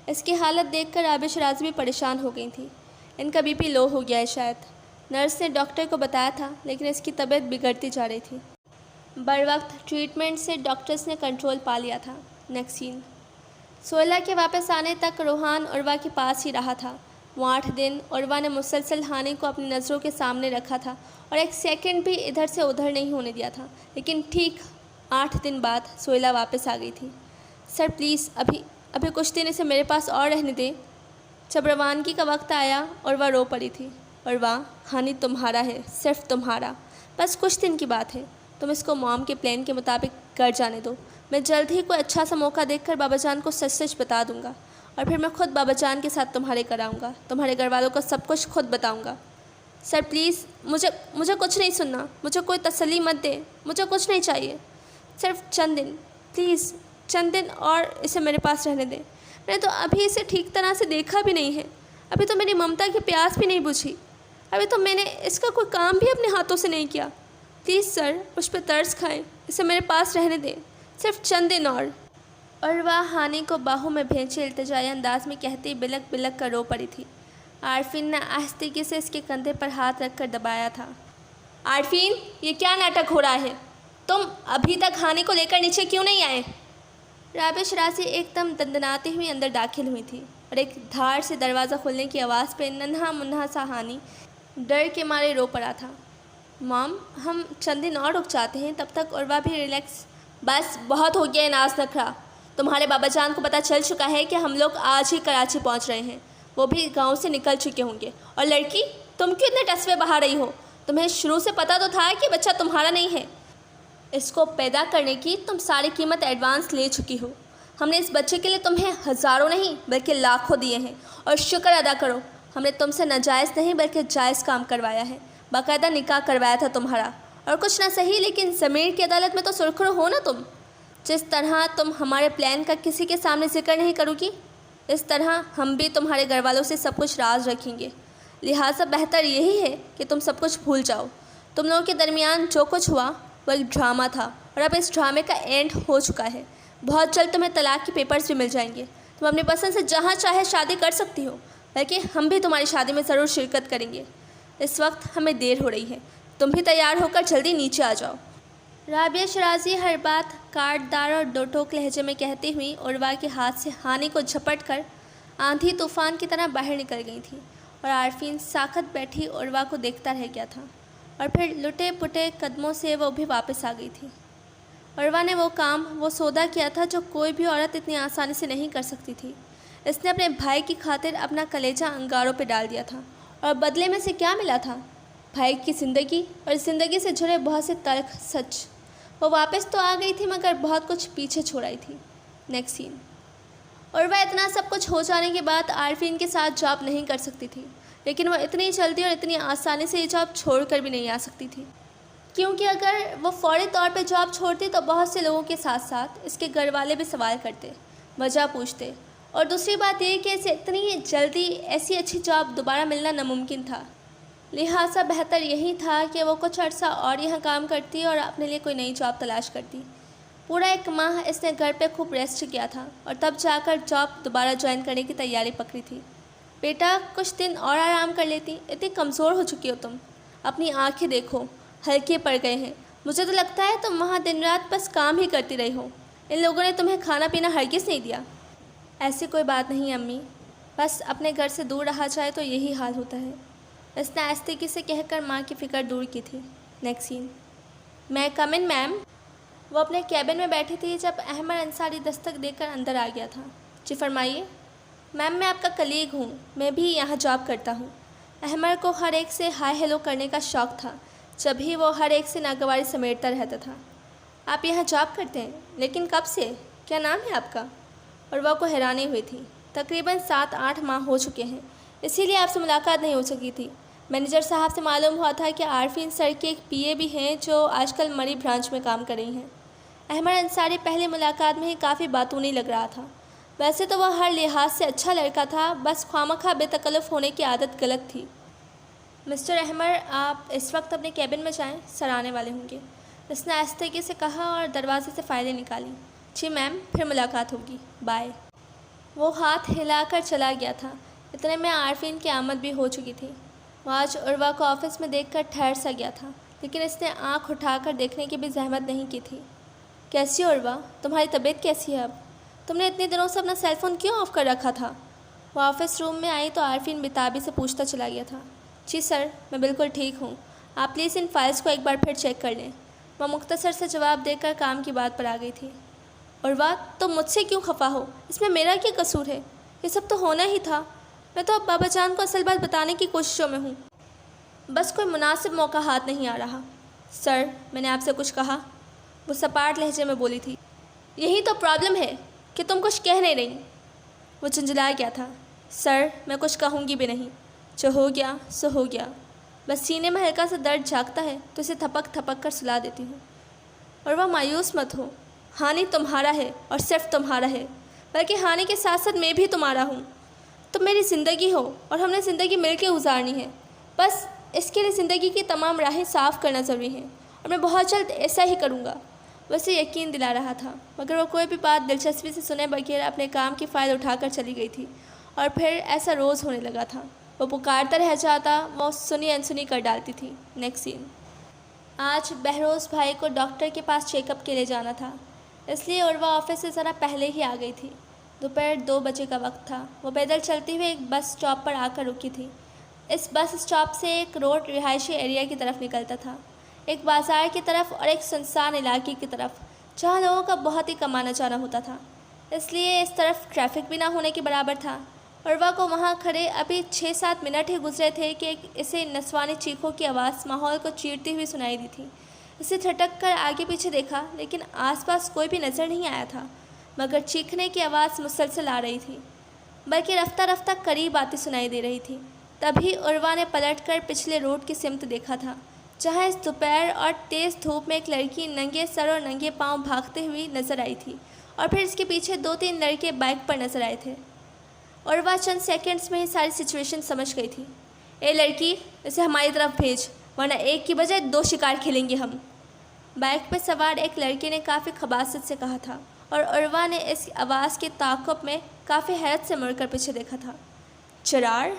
A: इसकी हालत देखकर राबिया शराजी भी परेशान हो गई थी। इनका बीपी लो हो गया है शायद। नर्स ने डॉक्टर को बताया था, लेकिन इसकी तबीयत बिगड़ती जा रही थी। बर वक्त ट्रीटमेंट से डॉक्टर्स ने कंट्रोल पा लिया था। Next scene. सोहेला के वापस आने तक रोहान उर्वा के पास ही रहा था। वो 8 दिन उर्वा ने मुसलसल हानि को अपनी नज़रों के सामने रखा था और एक सेकंड भी इधर से उधर नहीं होने दिया था। लेकिन ठीक 8 दिन बाद सोहेला वापस आ गई थी। सर प्लीज़ अभी कुछ दिन इसे मेरे पास और रहने दें। जब रवानगी का वक्त आया उर्वा रो पड़ी थी। उर्वा, हानि तुम्हारा है, सिर्फ तुम्हारा। बस कुछ दिन की बात है, तुम इसको मॉम के प्लान के मुताबिक कर जाने दो। मैं जल्द ही कोई अच्छा सा मौका देखकर बाबा जान को सच सच बता दूंगा और फिर मैं खुद बाबा जान के साथ तुम्हारे कराऊंगा, तुम्हारे घर वालों को सब कुछ खुद बताऊंगा। सर प्लीज़ मुझे कुछ नहीं सुनना, मुझे कोई तसल्ली मत दे, मुझे कुछ नहीं चाहिए। सिर्फ चंद दिन, प्लीज़ चंद दिन और इसे मेरे पास रहने दें। मैंने तो अभी इसे ठीक तरह से देखा भी नहीं है, अभी तो मेरी ममता की प्यास भी नहीं बुझी, अभी तो मैंने इसका कोई काम भी अपने हाथों से नहीं किया। प्लीज़ सर मुझ पर तरस खाएं, इसे मेरे पास रहने दें, सिर्फ चंद दिन और वह हानि को बाहों में भेंचे इल्तिजाई अंदाज में कहती बिलक बिलक कर रो पड़ी थी। आरफीन ने आहिस्तेगी से इसके कंधे पर हाथ रखकर दबाया था। आरफीन, ये क्या नाटक हो रहा है? तुम अभी तक हानि को लेकर नीचे क्यों नहीं आए? राबिया शराजी एकदम दंदनाती हुई अंदर दाखिल हुई थी और एक धार से दरवाज़ा खुलने की आवाज़ पे नन्हा मुन्हा सा हानि डर के मारे रो पड़ा था। मॉम, हम चंद दिन और रुक जाते हैं, तब तक उर्वा भी रिलैक्स। बस बहुत हो गया है नाज नखरा। तुम्हारे बाबा जान को पता चल चुका है कि हम लोग आज ही कराची पहुंच रहे हैं, वो भी गांव से निकल चुके होंगे। और लड़की, तुम क्यों इतने टसवे बहा रही हो? तुम्हें शुरू से पता तो था कि बच्चा तुम्हारा नहीं है। इसको पैदा करने की तुम सारी कीमत एडवांस ले चुकी हो। हमने इस बच्चे के लिए तुम्हें हज़ारों नहीं बल्कि लाखों दिए हैं और शुक्र अदा करो, हमने तुमसे नाजायज़ नहीं बल्कि जायज़ काम करवाया है। बाकायदा निकाह करवाया था तुम्हारा। और कुछ ना सही, लेकिन ज़मीर की अदालत में तो सुरखरू हो ना तुम। जिस तरह तुम हमारे प्लान का किसी के सामने जिक्र नहीं करोगी, इस तरह हम भी तुम्हारे घर वालों से सब कुछ राज रखेंगे। लिहाजा बेहतर यही है कि तुम सब कुछ भूल जाओ। तुम लोगों के दरमियान जो कुछ हुआ वो एक ड्रामा था और अब इस ड्रामे का एंड हो चुका है। बहुत जल्द तुम्हें तलाक के पेपर्स भी मिल जाएंगे। तुम अपनी पसंद से जहाँ चाहे शादी कर सकती हो, बल्कि हम भी तुम्हारी शादी में ज़रूर शिरकत करेंगे। इस वक्त हमें देर हो रही है, तुम भी तैयार होकर जल्दी नीचे आ जाओ। राबिया शराजी हर बात काटदार और दो टोक लहजे में कहती हुई उर्वा के हाथ से हानि को झपट कर आंधी तूफान की तरह बाहर निकल गई थी और आरफीन साखत बैठी उर्वा को देखता रह गया था और फिर लुटे पुटे कदमों से वो भी वापस आ गई थी। उर्वा ने वो काम, वो सौदा किया था जो कोई भी औरत इतनी आसानी से नहीं कर सकती थी। इसने अपने भाई की खातिर अपना कलेजा अंगारों पर डाल दिया था और बदले में से क्या मिला था? भाई की ज़िंदगी और ज़िंदगी से जुड़े बहुत से तल्ख सच। वो वापस तो आ गई थी मगर बहुत कुछ पीछे छोड़ आई थी। Next scene. उर्वा इतना सब कुछ हो जाने के बाद आरफीन के साथ जॉब नहीं कर सकती थी, लेकिन वो इतनी जल्दी और इतनी आसानी से ये जॉब छोड़ कर भी नहीं आ सकती थी, क्योंकि अगर वो फौरी तौर पे जॉब छोड़ती तो बहुत से लोगों के साथ साथ इसके घर वाले भी सवाल करते, वजह पूछते। और दूसरी बात ये कि इसे इतनी जल्दी ऐसी अच्छी जॉब दोबारा मिलना नामुमकिन था। लिहाजा बेहतर यही था कि वो कुछ अर्सा और यहाँ काम करती और अपने लिए कोई नई जॉब तलाश करती। पूरा 1 माह इसने घर पे खूब रेस्ट किया था और तब जाकर जॉब दोबारा ज्वाइन करने की तैयारी पकड़ी थी। बेटा, कुछ दिन और आराम कर लेती, इतनी कमज़ोर हो चुकी हो तुम। अपनी आँखें देखो, हल्के पड़ गए हैं। मुझे तो लगता है तुम वहाँ दिन रात बस काम ही करती रही हो। इन लोगों ने तुम्हें खाना पीना हरगिज़ नहीं दिया। ऐसी कोई बात नहीं अम्मी, बस अपने घर से दूर रहा जाए तो यही हाल होता है। इसने आस्तिकी से कहकर माँ की फ़िक्र दूर की थी। Next scene. मैं कम इन मैम। वो अपने कैबिन में बैठी थी जब अहमद अंसारी दस्तक देकर अंदर आ गया था। जी फरमाइए। मैम, मैं आपका कलीग हूँ, मैं भी यहाँ जॉब करता हूँ। अहमद को हर एक से हाय हेलो करने का शौक़ था, जब भी वो हर एक से नागवारी समेटता रहता था। आप यहाँ जॉब करते हैं, लेकिन कब से? क्या नाम है आपका? और वह को हैरानी हुई थी। तकरीबन 7-8 माह हो चुके हैं, इसीलिए आपसे मुलाकात नहीं हो सकी थी। मैनेजर साहब से मालूम हुआ था कि आरफीन सर के एक पीए भी हैं जो आजकल मरी ब्रांच में काम कर रही हैं। अहमद अंसारी पहली मुलाकात में ही काफ़ी बातूनी लग रहा था। वैसे तो वह हर लिहाज से अच्छा लड़का था, बस ख्वामखा बेतकल्लुफ़ होने की आदत गलत थी। मिस्टर अहमद, आप इस वक्त अपने कैबिन में जाएं, सर आने वाले होंगे। उसने आस्तिकी से कहा और दरवाजे से फ़ाइलें निकाली। जी मैम, फिर मुलाकात होगी, बाय। वो हाथ हिलाकर चला गया था। इतने में आरफीन की आमद भी हो चुकी थी। وہ آج عروہ کو آفس میں دیکھ کر ٹھہر سا گیا تھا، لیکن اس نے آنکھ اٹھا کر دیکھنے کی بھی زحمت نہیں کی تھی۔ کیسی ہو عروہ؟ تمہاری طبیعت کیسی ہے اب؟ تم نے اتنے دنوں سے اپنا سیل فون کیوں آف کر رکھا تھا؟ وہ آفس روم میں آئی تو عارفین بتابی سے پوچھتا چلا گیا تھا۔ جی سر، میں بالکل ٹھیک ہوں، آپ پلیز ان فائلز کو ایک بار پھر چیک کر لیں۔ وہ مختصر سے جواب دے کر کام کی بات پر آ گئی تھی۔ عروہ، تم مجھ سے کیوں خفا ہو؟ اس میں میرا کیا قصور ہے؟ یہ سب تو ہونا ہی تھا۔ میں تو اب بابا جان کو اصل بات بتانے کی کوششوں میں ہوں، بس کوئی مناسب موقع ہاتھ نہیں آ رہا۔ سر، میں نے آپ سے کچھ کہا؟ وہ سپاٹ لہجے میں بولی تھی۔ یہی تو پرابلم ہے کہ تم کچھ کہہ نہیں رہی۔ وہ جھنجھلا گیا تھا۔ سر، میں کچھ کہوں گی بھی نہیں، جو ہو گیا سو ہو گیا، بس سینے میں ہلکا سا درد جھانکتا ہے تو اسے تھپک تھپک کر سلا دیتی ہوں۔ اور وہ مایوس مت ہو، ہانی تمہارا ہے اور صرف تمہارا ہے، بلکہ ہانی کے ساتھ ساتھ میں بھی تمہارا ہوں۔ تم میری زندگی ہو اور ہم نے زندگی مل کے گزارنی ہے، بس اس کے لیے زندگی کی تمام راہیں صاف کرنا ضروری ہے، اور میں بہت جلد ایسا ہی کروں گا۔ وہ اسے یقین دلا رہا تھا، مگر وہ کوئی بھی بات دلچسپی سے سنے بغیر اپنے کام کی فائل اٹھا کر چلی گئی تھی، اور پھر ایسا روز ہونے لگا تھا۔ وہ پکارتا رہ جاتا، وہ سنی انسنی کر ڈالتی تھی۔ نیکسٹ سین۔ آج بہروز بھائی کو ڈاکٹر کے پاس چیک اپ کے لیے جانا تھا، اس لیے عروہ آفس سے ذرا پہلے ہی آ گئی تھی۔ دوپہر 2 بجے کا وقت تھا۔ وہ پیدل چلتے ہوئے ایک بس اسٹاپ پر آ کر رکی تھی۔ اس بس اسٹاپ سے ایک روڈ رہائشی ایریا کی طرف نکلتا تھا، ایک بازار کی طرف اور ایک سنسان علاقے کی طرف جہاں لوگوں کا بہت ہی کم آنا جانا ہوتا تھا، اس لیے اس طرف ٹریفک بھی نہ ہونے کے برابر تھا۔ عروہ کو وہاں کھڑے ابھی 6-7 منٹ ہی گزرے تھے کہ اسے نسوانی چیخوں کی آواز ماحول کو چیرتی ہوئی سنائی دی تھی۔ اسے جھٹک کر آگے پیچھے دیکھا، لیکن آس پاس کوئی بھی نظر نہیں آیا تھا، مگر چیخنے کی آواز مسلسل آ رہی تھی، بلکہ رفتہ رفتہ قریب آتی سنائی دے رہی تھی۔ تبھی عروہ نے پلٹ کر پچھلے روڈ کی سمت دیکھا تھا، جہاں اس دوپہر اور تیز دھوپ میں ایک لڑکی ننگے سر اور ننگے پاؤں بھاگتے ہوئی نظر آئی تھی، اور پھر اس کے پیچھے 2-3 لڑکے بائک پر نظر آئے تھے۔ عروہ چند سیکنڈز میں ہی ساری سچویشن سمجھ گئی تھی۔ اے لڑکی، اسے ہماری طرف بھیج، ورنہ ایک کی بجائے 2 شکار کھیلیں گے ہم، بائک پہ سوار ایک لڑکے نے کافی خباثت سے کہا تھا، اور عروہ نے اس آواز کے تعاقب میں کافی حیرت سے مڑ کر پیچھے دیکھا تھا۔ چرار؟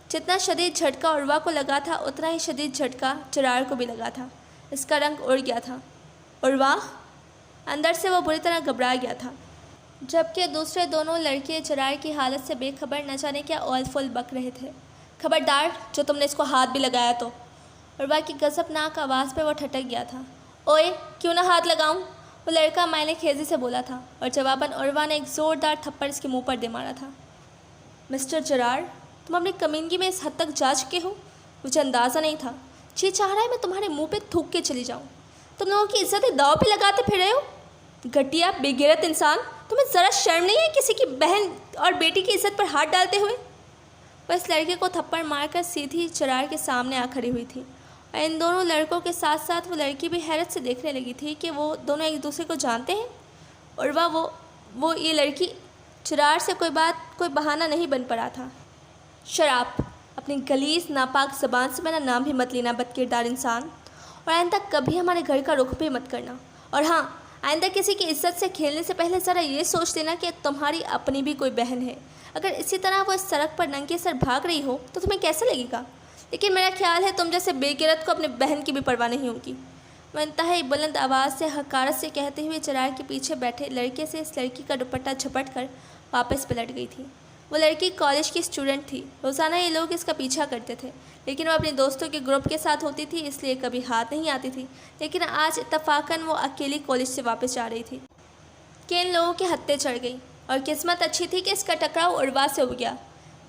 A: جتنا شدید جھٹکا عروہ کو لگا تھا اتنا ہی شدید جھٹکا چرار کو بھی لگا تھا۔ اس کا رنگ اڑ گیا تھا۔ عروہ؟ اندر سے وہ بری طرح گھبرا گیا تھا، جبکہ دوسرے دونوں لڑکے چرار کی حالت سے بے خبر نہ جانے کیا اول فول بک رہے تھے۔ خبردار، جو تم نے اس کو ہاتھ بھی لگایا تو۔ عروہ کی غضبناک آواز پہ وہ ٹھٹک گیا تھا۔ اوئے، کیوں نہ ہاتھ لگاؤں؟ وہ لڑکا مائل خیزی سے بولا تھا، اور جواباً عروہ نے ایک زوردار تھپڑ اس کے منہ پر دے مارا تھا۔ مسٹر چرار، تم اپنی کمینگی میں اس حد تک جا چکے ہو؟ مجھے اندازہ نہیں تھا۔ جی چاہ رہا ہے میں تمہارے منہ پہ تھوک کے چلی جاؤں۔ تم لوگوں کی عزت داؤ پہ لگاتے پھر رہے ہو؟ گھٹیا بے غیرت انسان، تمہیں ذرا شرم نہیں ہے کسی کی بہن اور بیٹی کی عزت پر ہاتھ ڈالتے ہوئے؟ وہ اس لڑکے کو تھپڑ مار کر سیدھی چرار کے سامنے آ کھڑی ہوئی تھی، اور ان دونوں لڑکوں کے ساتھ ساتھ وہ لڑکی بھی حیرت سے دیکھنے لگی تھی کہ وہ دونوں ایک دوسرے کو جانتے ہیں۔ عروہ، وہ یہ لڑکی، چرار سے کوئی بہانہ نہیں بن پڑا تھا۔ شراب، اپنی غلیظ ناپاک زبان سے میرا نام بھی مت لینا بد کردار انسان، اور آئندہ کبھی ہمارے گھر کا رخ بھی مت کرنا، اور ہاں، آئندہ کسی کی عزت سے کھیلنے سے پہلے ذرا یہ سوچ لینا کہ تمہاری اپنی بھی کوئی بہن ہے۔ اگر اسی طرح وہ اس سڑک پر ننگے سر بھاگ رہی ہو تو تمہیں کیسا لگے گا؟ لیکن میرا خیال ہے تم جیسے بے غیرت کو اپنے بہن کی بھی پرواہ نہیں ہوگی۔ وہ انتہائی بلند آواز سے حقارت سے کہتے ہوئے چرار کے پیچھے بیٹھے لڑکے سے اس لڑکی کا دوپٹہ جھپٹ کر واپس پلٹ گئی تھی۔ وہ لڑکی کالج کی اسٹوڈنٹ تھی، روزانہ یہ لوگ اس کا پیچھا کرتے تھے، لیکن وہ اپنے دوستوں کے گروپ کے ساتھ ہوتی تھی، اس لیے کبھی ہاتھ نہیں آتی تھی، لیکن آج اتفاقاً وہ اکیلی کالج سے واپس جا رہی تھی کہ ان لوگوں کے ہتھے چڑھ گئی، اور قسمت اچھی تھی کہ اس کا ٹکراؤ عروہ سے ہو گیا،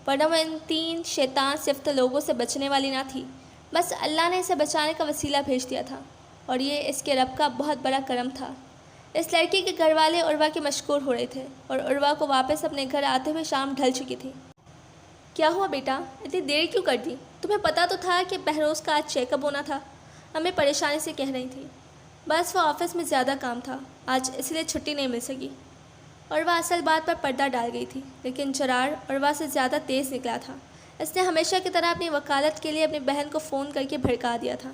A: ورنہ وہ ان 3 شیطان صفت لوگوں سے بچنے والی نہ تھی۔ بس اللہ نے اسے بچانے کا وسیلہ بھیج دیا تھا، اور یہ اس کے رب کا بہت بڑا کرم تھا۔ اس لڑکی کے گھر والے عروہ کے مشکور ہو رہے تھے، اور عروہ کو واپس اپنے گھر آتے ہوئے شام ڈھل چکی تھی۔ کیا ہوا بیٹا؟ اتنی دیر کیوں کر دی؟ تمہیں پتہ تو تھا کہ بہروز کا آج چیک اپ ہونا تھا؟ ہمیں پریشانی سے کہہ رہی تھی۔ بس وہ آفس میں زیادہ کام تھا آج، اس لیے چھٹی نہیں مل سکی۔ عروہ اصل بات پر پردہ ڈال گئی تھی، لیکن چرار عروہ سے زیادہ تیز نکلا تھا۔ اس نے ہمیشہ کی طرح اپنی وکالت کے لیے اپنی بہن کو فون کر کے بھڑکا دیا تھا۔